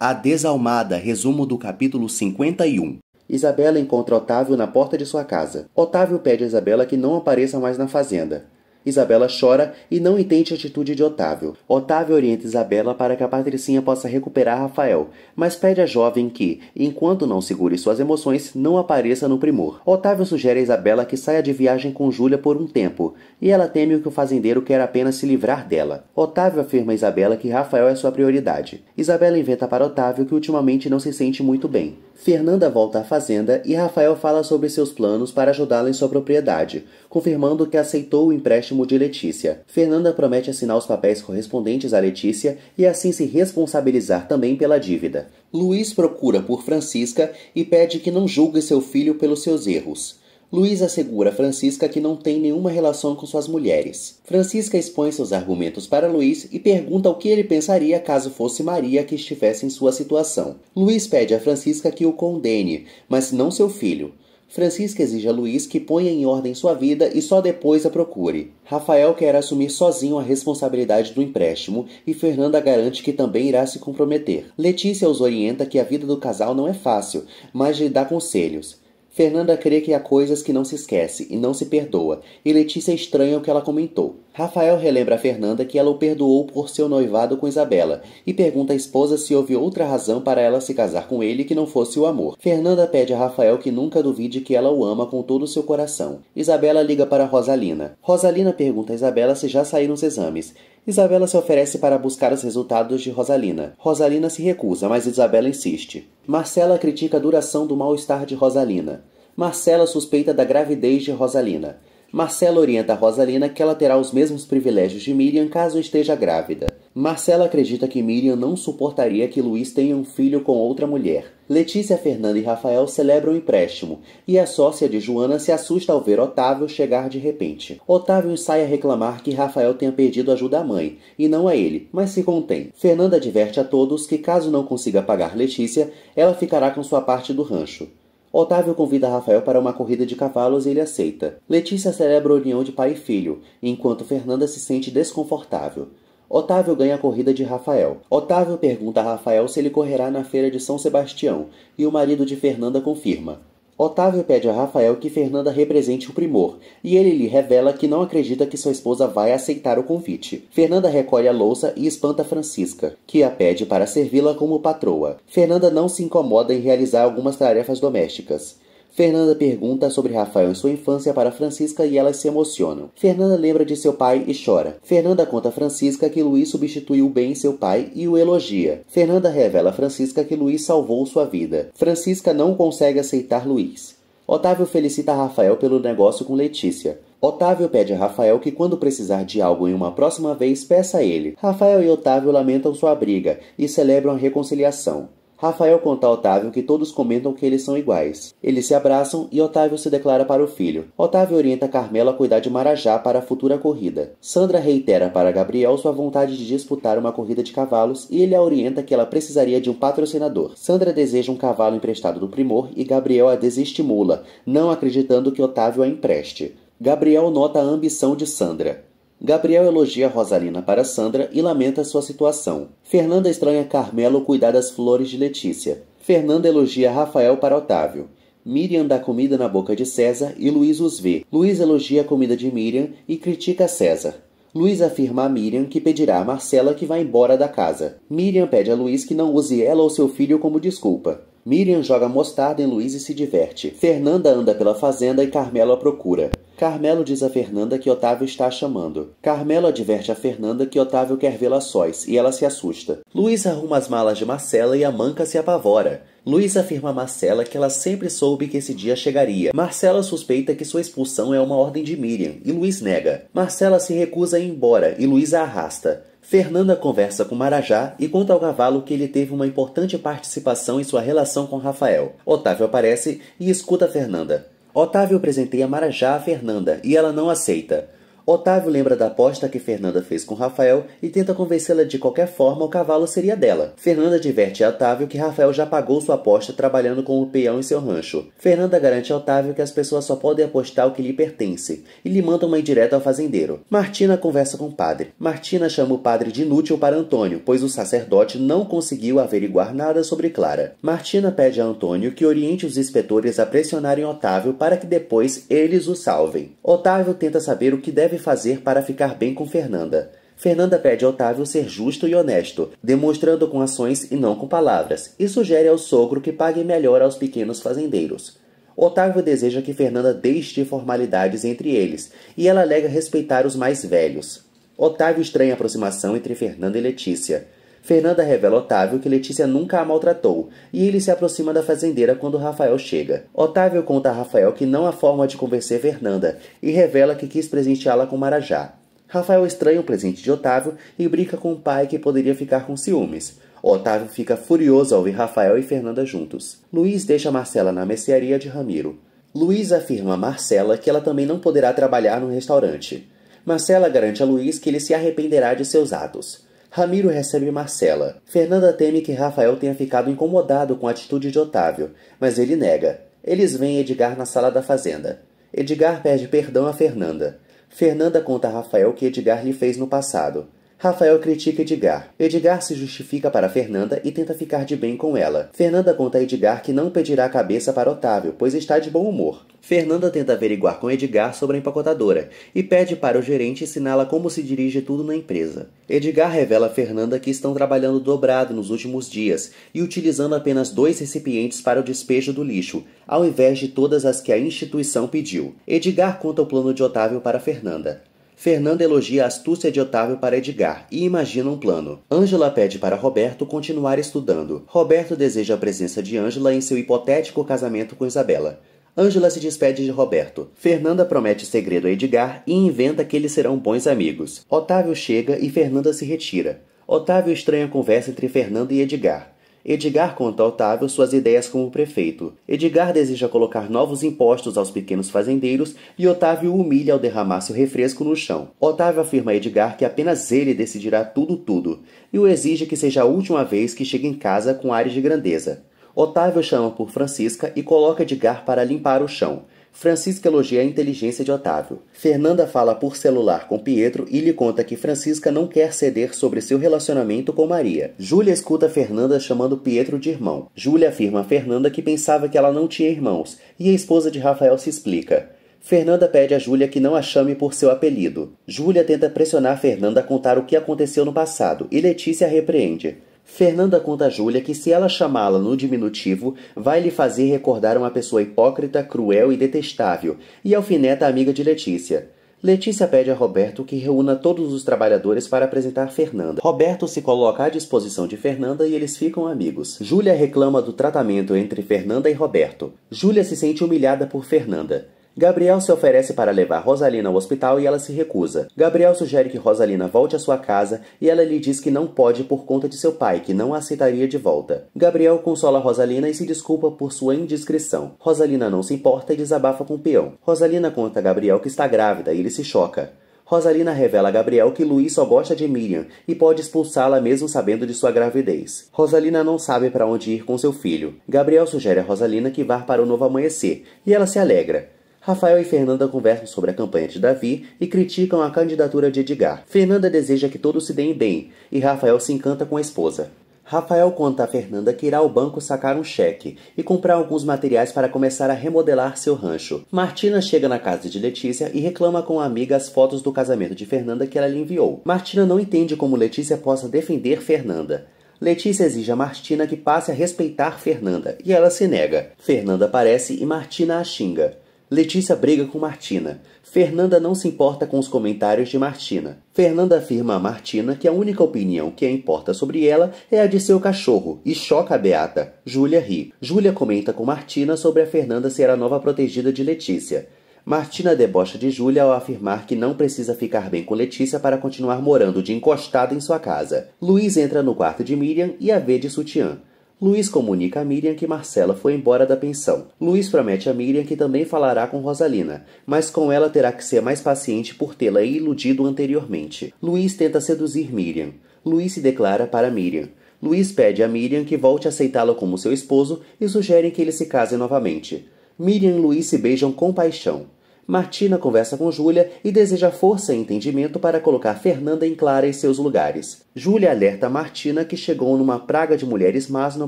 A Desalmada, resumo do capítulo 51. Isabela encontra Otávio na porta de sua casa. Otávio pede a Isabela que não apareça mais na fazenda. Isabela chora e não entende a atitude de Otávio. Otávio orienta Isabela para que a patricinha possa recuperar Rafael, mas pede à jovem que, enquanto não segure suas emoções, não apareça no primor. Otávio sugere a Isabela que saia de viagem com Júlia por um tempo, e ela teme que o fazendeiro quer apenas se livrar dela. Otávio afirma a Isabela que Rafael é sua prioridade. Isabela inventa para Otávio que ultimamente não se sente muito bem. Fernanda volta à fazenda e Rafael fala sobre seus planos para ajudá-la em sua propriedade, confirmando que aceitou o empréstimo de Letícia. Fernanda promete assinar os papéis correspondentes a Letícia e assim se responsabilizar também pela dívida. Luiz procura por Francisca e pede que não julgue seu filho pelos seus erros. Luiz assegura a Francisca que não tem nenhuma relação com suas mulheres. Francisca expõe seus argumentos para Luiz e pergunta o que ele pensaria caso fosse Maria que estivesse em sua situação. Luiz pede a Francisca que o condene, mas não seu filho. Francisca exige a Luiz que ponha em ordem sua vida e só depois a procure. Rafael quer assumir sozinho a responsabilidade do empréstimo e Fernanda garante que também irá se comprometer. Letícia os orienta que a vida do casal não é fácil, mas lhe dá conselhos. Fernanda crê que há coisas que não se esquece e não se perdoa, e Letícia estranha o que ela comentou. Rafael relembra a Fernanda que ela o perdoou por seu noivado com Isabela, e pergunta à esposa se houve outra razão para ela se casar com ele que não fosse o amor. Fernanda pede a Rafael que nunca duvide que ela o ama com todo o seu coração. Isabela liga para Rosalina. Rosalina pergunta a Isabela se já saíram os exames. Isabela se oferece para buscar os resultados de Rosalina. Rosalina se recusa, mas Isabela insiste. Marcela critica a duração do mal-estar de Rosalina. Marcela suspeita da gravidez de Rosalina. Marcela orienta a Rosalina que ela terá os mesmos privilégios de Miriam caso esteja grávida. Marcela acredita que Miriam não suportaria que Luiz tenha um filho com outra mulher. Letícia, Fernanda e Rafael celebram o empréstimo, e a sócia de Joana se assusta ao ver Otávio chegar de repente. Otávio sai a reclamar que Rafael tenha pedido ajuda à mãe, e não a ele, mas se contém. Fernanda adverte a todos que caso não consiga pagar Letícia, ela ficará com sua parte do rancho. Otávio convida Rafael para uma corrida de cavalos e ele aceita. Letícia celebra a união de pai e filho, enquanto Fernanda se sente desconfortável. Otávio ganha a corrida de Rafael. Otávio pergunta a Rafael se ele correrá na feira de São Sebastião, e o marido de Fernanda confirma. Otávio pede a Rafael que Fernanda represente o primor, e ele lhe revela que não acredita que sua esposa vai aceitar o convite. Fernanda recolhe a louça e espanta Francisca, que a pede para servi-la como patroa. Fernanda não se incomoda em realizar algumas tarefas domésticas. Fernanda pergunta sobre Rafael em sua infância para Francisca e elas se emocionam. Fernanda lembra de seu pai e chora. Fernanda conta a Francisca que Luiz substituiu bem seu pai e o elogia. Fernanda revela a Francisca que Luiz salvou sua vida. Francisca não consegue aceitar Luiz. Otávio felicita Rafael pelo negócio com Letícia. Otávio pede a Rafael que quando precisar de algo em uma próxima vez, peça a ele. Rafael e Otávio lamentam sua briga e celebram a reconciliação. Rafael conta a Otávio que todos comentam que eles são iguais. Eles se abraçam e Otávio se declara para o filho. Otávio orienta Carmela a cuidar de Marajá para a futura corrida. Sandra reitera para Gabriel sua vontade de disputar uma corrida de cavalos e ele a orienta que ela precisaria de um patrocinador. Sandra deseja um cavalo emprestado do primor e Gabriel a desestimula, não acreditando que Otávio a empreste. Gabriel nota a ambição de Sandra. Gabriel elogia Rosalina para Sandra e lamenta sua situação. Fernanda estranha Carmelo cuidar das flores de Letícia. Fernanda elogia Rafael para Otávio. Miriam dá comida na boca de César e Luiz os vê. Luiz elogia a comida de Miriam e critica César. Luiz afirma a Miriam que pedirá a Marcela que vá embora da casa. Miriam pede a Luiz que não use ela ou seu filho como desculpa. Miriam joga mostarda em Luiz e se diverte. Fernanda anda pela fazenda e Carmelo a procura. Carmelo diz a Fernanda que Otávio está a chamando. Carmelo adverte a Fernanda que Otávio quer vê-la sós, e ela se assusta. Luiz arruma as malas de Marcela e a manca se apavora. Luiz afirma a Marcela que ela sempre soube que esse dia chegaria. Marcela suspeita que sua expulsão é uma ordem de Miriam, e Luiz nega. Marcela se recusa a ir embora, e Luiz a arrasta. Fernanda conversa com Marajá e conta ao cavalo que ele teve uma importante participação em sua relação com Rafael. Otávio aparece e escuta Fernanda. Otávio presenteia Marajá a Fernanda e ela não aceita. Otávio lembra da aposta que Fernanda fez com Rafael e tenta convencê-la de qualquer forma o cavalo seria dela. Fernanda diverte a Otávio que Rafael já pagou sua aposta trabalhando como peão em seu rancho. Fernanda garante a Otávio que as pessoas só podem apostar o que lhe pertence e lhe manda uma indireta ao fazendeiro. Martina conversa com o padre. Martina chama o padre de inútil para Antônio, pois o sacerdote não conseguiu averiguar nada sobre Clara. Martina pede a Antônio que oriente os inspetores a pressionarem Otávio para que depois eles o salvem. Otávio tenta saber o que deve fazer para ficar bem com Fernanda. Fernanda pede a Otávio ser justo e honesto, demonstrando com ações e não com palavras, e sugere ao sogro que pague melhor aos pequenos fazendeiros. Otávio deseja que Fernanda deixe formalidades entre eles, e ela alega respeitar os mais velhos. Otávio estranha a aproximação entre Fernanda e Letícia. Fernanda revela a Otávio que Letícia nunca a maltratou, e ele se aproxima da fazendeira quando Rafael chega. Otávio conta a Rafael que não há forma de convencer Fernanda, e revela que quis presenteá-la com marajá. Rafael estranha o presente de Otávio e brinca com o pai que poderia ficar com ciúmes. Otávio fica furioso ao ver Rafael e Fernanda juntos. Luiz deixa Marcela na mercearia de Ramiro. Luiz afirma a Marcela que ela também não poderá trabalhar no restaurante. Marcela garante a Luiz que ele se arrependerá de seus atos. Ramiro recebe Marcela. Fernanda teme que Rafael tenha ficado incomodado com a atitude de Otávio, mas ele nega. Eles veem Edgar na sala da fazenda. Edgar pede perdão a Fernanda. Fernanda conta a Rafael o que Edgar lhe fez no passado. Rafael critica Edgar. Edgar se justifica para Fernanda e tenta ficar de bem com ela. Fernanda conta a Edgar que não pedirá a cabeça para Otávio, pois está de bom humor. Fernanda tenta averiguar com Edgar sobre a empacotadora e pede para o gerente ensiná-la como se dirige tudo na empresa. Edgar revela a Fernanda que estão trabalhando dobrado nos últimos dias e utilizando apenas 2 recipientes para o despejo do lixo, ao invés de todas as que a instituição pediu. Edgar conta o plano de Otávio para Fernanda. Fernanda elogia a astúcia de Otávio para Edgar e imagina um plano. Ângela pede para Roberto continuar estudando. Roberto deseja a presença de Ângela em seu hipotético casamento com Isabela. Ângela se despede de Roberto. Fernanda promete segredo a Edgar e inventa que eles serão bons amigos. Otávio chega e Fernanda se retira. Otávio estranha a conversa entre Fernanda e Edgar. Edgar conta a Otávio suas ideias como prefeito. Edgar deseja colocar novos impostos aos pequenos fazendeiros e Otávio o humilha ao derramar seu refresco no chão. Otávio afirma a Edgar que apenas ele decidirá tudo e o exige que seja a última vez que chegue em casa com ares de grandeza. Otávio chama por Francisca e coloca Edgar para limpar o chão. Francisca elogia a inteligência de Otávio. Fernanda fala por celular com Pietro e lhe conta que Francisca não quer ceder sobre seu relacionamento com Maria. Júlia escuta Fernanda chamando Pietro de irmão. Júlia afirma a Fernanda que pensava que ela não tinha irmãos, e a esposa de Rafael se explica. Fernanda pede a Júlia que não a chame por seu apelido. Júlia tenta pressionar Fernanda a contar o que aconteceu no passado, e Letícia a repreende. Fernanda conta a Júlia que se ela chamá-la no diminutivo, vai lhe fazer recordar uma pessoa hipócrita, cruel e detestável, e alfineta a amiga de Letícia. Letícia pede a Roberto que reúna todos os trabalhadores para apresentar Fernanda. Roberto se coloca à disposição de Fernanda e eles ficam amigos. Júlia reclama do tratamento entre Fernanda e Roberto. Júlia se sente humilhada por Fernanda. Gabriel se oferece para levar Rosalina ao hospital e ela se recusa. Gabriel sugere que Rosalina volte à sua casa e ela lhe diz que não pode por conta de seu pai, que não a aceitaria de volta. Gabriel consola Rosalina e se desculpa por sua indiscrição. Rosalina não se importa e desabafa com o peão. Rosalina conta a Gabriel que está grávida e ele se choca. Rosalina revela a Gabriel que Luiz só gosta de Miriam e pode expulsá-la mesmo sabendo de sua gravidez. Rosalina não sabe para onde ir com seu filho. Gabriel sugere a Rosalina que vá para o Novo Amanhecer e ela se alegra. Rafael e Fernanda conversam sobre a campanha de Davi e criticam a candidatura de Edgar. Fernanda deseja que todos se deem bem, e Rafael se encanta com a esposa. Rafael conta a Fernanda que irá ao banco sacar um cheque e comprar alguns materiais para começar a remodelar seu rancho. Martina chega na casa de Letícia e reclama com a amiga as fotos do casamento de Fernanda que ela lhe enviou. Martina não entende como Letícia possa defender Fernanda. Letícia exige a Martina que passe a respeitar Fernanda, e ela se nega. Fernanda aparece e Martina a xinga. Letícia briga com Martina. Fernanda não se importa com os comentários de Martina. Fernanda afirma a Martina que a única opinião que a importa sobre ela é a de seu cachorro, e choca a Beata. Júlia ri. Júlia comenta com Martina sobre a Fernanda ser a nova protegida de Letícia. Martina debocha de Júlia ao afirmar que não precisa ficar bem com Letícia para continuar morando de encostada em sua casa. Luiz entra no quarto de Miriam e a vê de sutiã. Luiz comunica a Miriam que Marcela foi embora da pensão. Luiz promete a Miriam que também falará com Rosalina, mas com ela terá que ser mais paciente por tê-la iludido anteriormente. Luiz tenta seduzir Miriam. Luiz se declara para Miriam. Luiz pede a Miriam que volte a aceitá-lo como seu esposo e sugere que eles se casem novamente. Miriam e Luiz se beijam com paixão. Martina conversa com Júlia e deseja força e entendimento para colocar Fernanda em Clara em seus lugares. Júlia alerta Martina que chegou numa praga de mulheres más no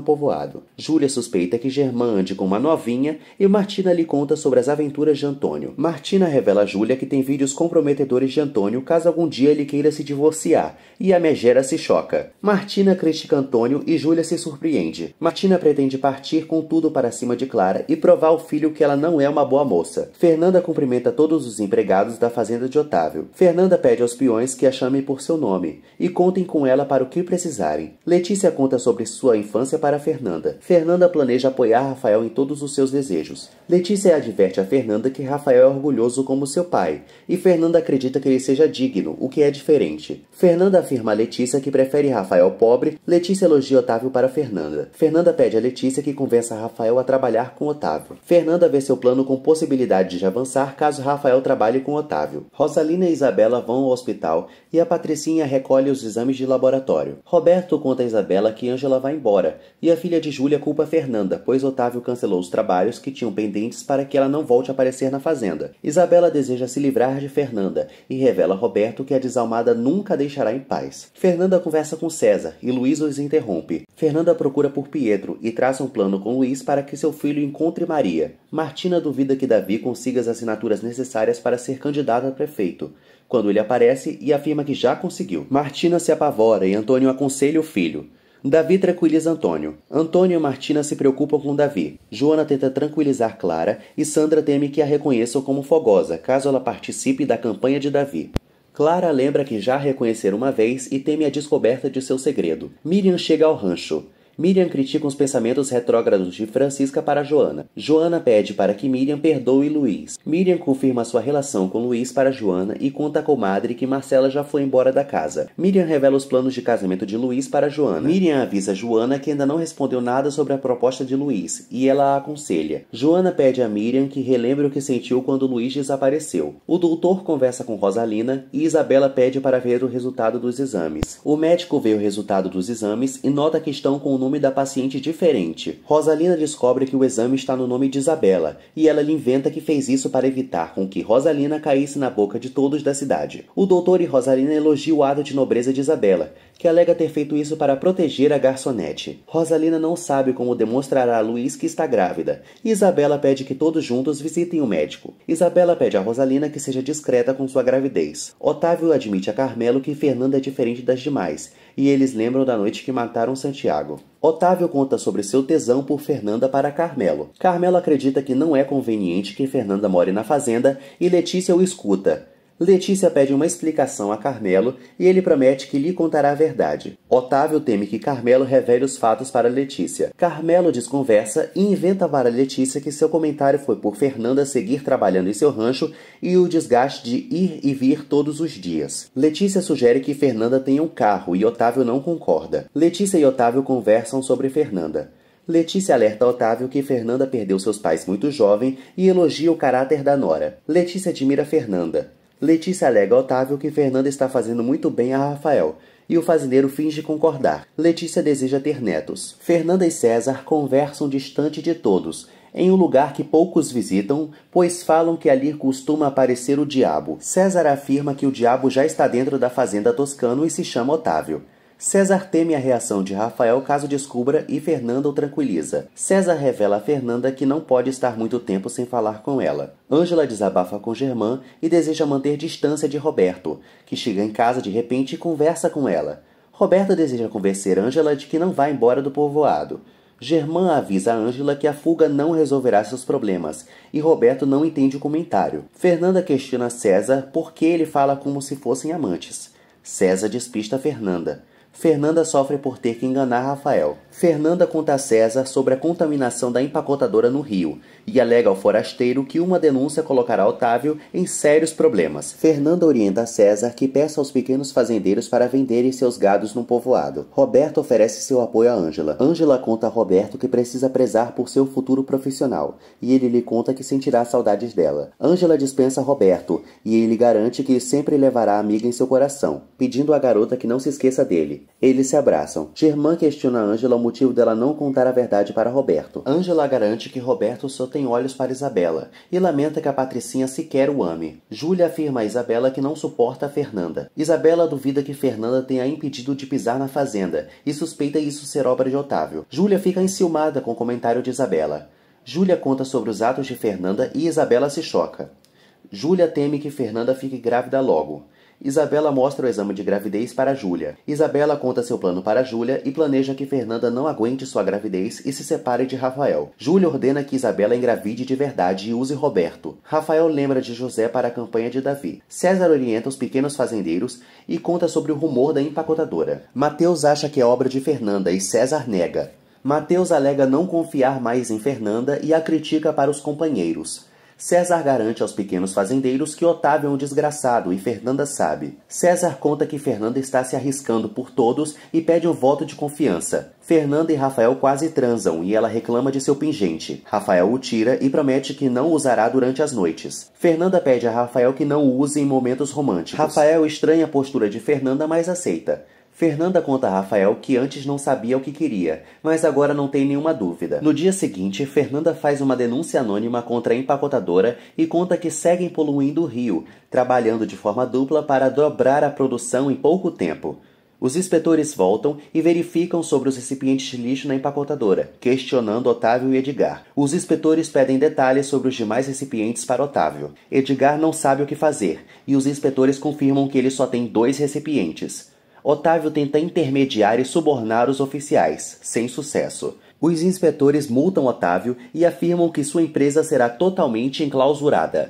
povoado. Júlia suspeita que Germã ande com uma novinha e Martina lhe conta sobre as aventuras de Antônio. Martina revela a Júlia que tem vídeos comprometedores de Antônio caso algum dia ele queira se divorciar, e a megera se choca. Martina critica Antônio e Júlia se surpreende. Martina pretende partir com tudo para cima de Clara e provar ao filho que ela não é uma boa moça. Fernanda cumprimenta todos os empregados da fazenda de Otávio. Fernanda pede aos peões que a chamem por seu nome e contem com ela para o que precisarem. Letícia conta sobre sua infância para Fernanda. Fernanda planeja apoiar Rafael em todos os seus desejos. Letícia adverte a Fernanda que Rafael é orgulhoso como seu pai, e Fernanda acredita que ele seja digno, o que é diferente. Fernanda afirma a Letícia que prefere Rafael pobre. Letícia elogia Otávio para Fernanda. Fernanda pede a Letícia que convença Rafael a trabalhar com Otávio. Fernanda vê seu plano com possibilidade de avançar caso Rafael trabalhe com Otávio. Rosalina e Isabela vão ao hospital e a Patricinha recolhe os exames de laboratório. Roberto conta a Isabela que Ângela vai embora e a filha de Júlia culpa Fernanda, pois Otávio cancelou os trabalhos que tinham pendentes para que ela não volte a aparecer na fazenda. Isabela deseja se livrar de Fernanda e revela a Roberto que a desalmada nunca a deixará em paz. Fernanda conversa com César e Luiz os interrompe. Fernanda procura por Pietro e traça um plano com Luiz para que seu filho encontre Maria. Martina duvida que Davi consiga as assinaturas necessárias para ser candidato a prefeito, quando ele aparece e afirma que já conseguiu. Martina se apavora e Antônio aconselha o filho. Davi tranquiliza Antônio. Antônio e Martina se preocupam com Davi. Joana tenta tranquilizar Clara e Sandra teme que a reconheçam como fogosa, caso ela participe da campanha de Davi. Clara lembra que já a reconheceram uma vez e teme a descoberta de seu segredo. Miriam chega ao rancho. Miriam critica os pensamentos retrógrados de Francisca para Joana. Joana pede para que Miriam perdoe Luiz. Miriam confirma sua relação com Luiz para Joana e conta à comadre que Marcela já foi embora da casa. Miriam revela os planos de casamento de Luiz para Joana. Miriam avisa Joana que ainda não respondeu nada sobre a proposta de Luiz e ela a aconselha. Joana pede a Miriam que relembre o que sentiu quando Luiz desapareceu. O doutor conversa com Rosalina e Isabela pede para ver o resultado dos exames. O médico vê o resultado dos exames e nota que estão com o nome da paciente diferente. Rosalina descobre que o exame está no nome de Isabela, e ela lhe inventa que fez isso para evitar com que Rosalina caísse na boca de todos da cidade. O doutor e Rosalina elogiam o ato de nobreza de Isabela, que alega ter feito isso para proteger a garçonete. Rosalina não sabe como demonstrará a Luiz que está grávida, e Isabela pede que todos juntos visitem o médico. Isabela pede a Rosalina que seja discreta com sua gravidez. Otávio admite a Carmelo que Fernanda é diferente das demais, e eles lembram da noite que mataram Santiago. Otávio conta sobre seu tesão por Fernanda para Carmelo. Carmelo acredita que não é conveniente que Fernanda more na fazenda e Letícia o escuta. Letícia pede uma explicação a Carmelo e ele promete que lhe contará a verdade. Otávio teme que Carmelo revele os fatos para Letícia. Carmelo desconversa e inventa para Letícia que seu comentário foi por Fernanda seguir trabalhando em seu rancho e o desgaste de ir e vir todos os dias. Letícia sugere que Fernanda tenha um carro e Otávio não concorda. Letícia e Otávio conversam sobre Fernanda. Letícia alerta Otávio que Fernanda perdeu seus pais muito jovem e elogia o caráter da nora. Letícia admira Fernanda. Letícia alega a Otávio que Fernanda está fazendo muito bem a Rafael, e o fazendeiro finge concordar. Letícia deseja ter netos. Fernanda e César conversam distante de todos, em um lugar que poucos visitam, pois falam que ali costuma aparecer o diabo. César afirma que o diabo já está dentro da fazenda Toscano e se chama Otávio. César teme a reação de Rafael caso descubra e Fernanda o tranquiliza. César revela a Fernanda que não pode estar muito tempo sem falar com ela. Ângela desabafa com Germã e deseja manter distância de Roberto, que chega em casa de repente e conversa com ela. Roberto deseja convencer Ângela de que não vai embora do povoado. Germã avisa a Ângela que a fuga não resolverá seus problemas, e Roberto não entende o comentário. Fernanda questiona César por que ele fala como se fossem amantes. César despista Fernanda. Fernanda sofre por ter que enganar Rafael. Fernanda conta a César sobre a contaminação da empacotadora no rio e alega ao forasteiro que uma denúncia colocará Otávio em sérios problemas. Fernanda orienta a César que peça aos pequenos fazendeiros para venderem seus gados no povoado. Roberto oferece seu apoio a Ângela. Ângela conta a Roberto que precisa prezar por seu futuro profissional e ele lhe conta que sentirá saudades dela. Ângela dispensa Roberto e ele garante que sempre levará a amiga em seu coração, pedindo à garota que não se esqueça dele. Eles se abraçam. Germán questiona a Ângela o motivo dela não contar a verdade para Roberto. Ângela garante que Roberto só tem olhos para Isabela e lamenta que a Patricinha sequer o ame. Júlia afirma a Isabela que não suporta a Fernanda. Isabela duvida que Fernanda tenha impedido de pisar na fazenda e suspeita isso ser obra de Otávio. Júlia fica enciumada com o comentário de Isabela. Júlia conta sobre os atos de Fernanda e Isabela se choca. Júlia teme que Fernanda fique grávida logo. Isabela mostra o exame de gravidez para Júlia. Isabela conta seu plano para Júlia e planeja que Fernanda não aguente sua gravidez e se separe de Rafael. Júlia ordena que Isabela engravide de verdade e use Roberto. Rafael lembra de José para a campanha de Davi. César orienta os pequenos fazendeiros e conta sobre o rumor da empacotadora. Mateus acha que é obra de Fernanda e César nega. Mateus alega não confiar mais em Fernanda e a critica para os companheiros. César garante aos pequenos fazendeiros que Otávio é um desgraçado e Fernanda sabe. César conta que Fernanda está se arriscando por todos e pede um voto de confiança. Fernanda e Rafael quase transam e ela reclama de seu pingente. Rafael o tira e promete que não o usará durante as noites. Fernanda pede a Rafael que não o use em momentos românticos. Rafael estranha a postura de Fernanda, mas aceita. Fernanda conta a Rafael que antes não sabia o que queria, mas agora não tem nenhuma dúvida. No dia seguinte, Fernanda faz uma denúncia anônima contra a empacotadora e conta que seguem poluindo o rio, trabalhando de forma dupla para dobrar a produção em pouco tempo. Os inspetores voltam e verificam sobre os recipientes de lixo na empacotadora, questionando Otávio e Edgar. Os inspetores pedem detalhes sobre os demais recipientes para Otávio. Edgar não sabe o que fazer, e os inspetores confirmam que ele só tem 2 recipientes. Otávio tenta intermediar e subornar os oficiais, sem sucesso. Os inspetores multam Otávio e afirmam que sua empresa será totalmente enclausurada.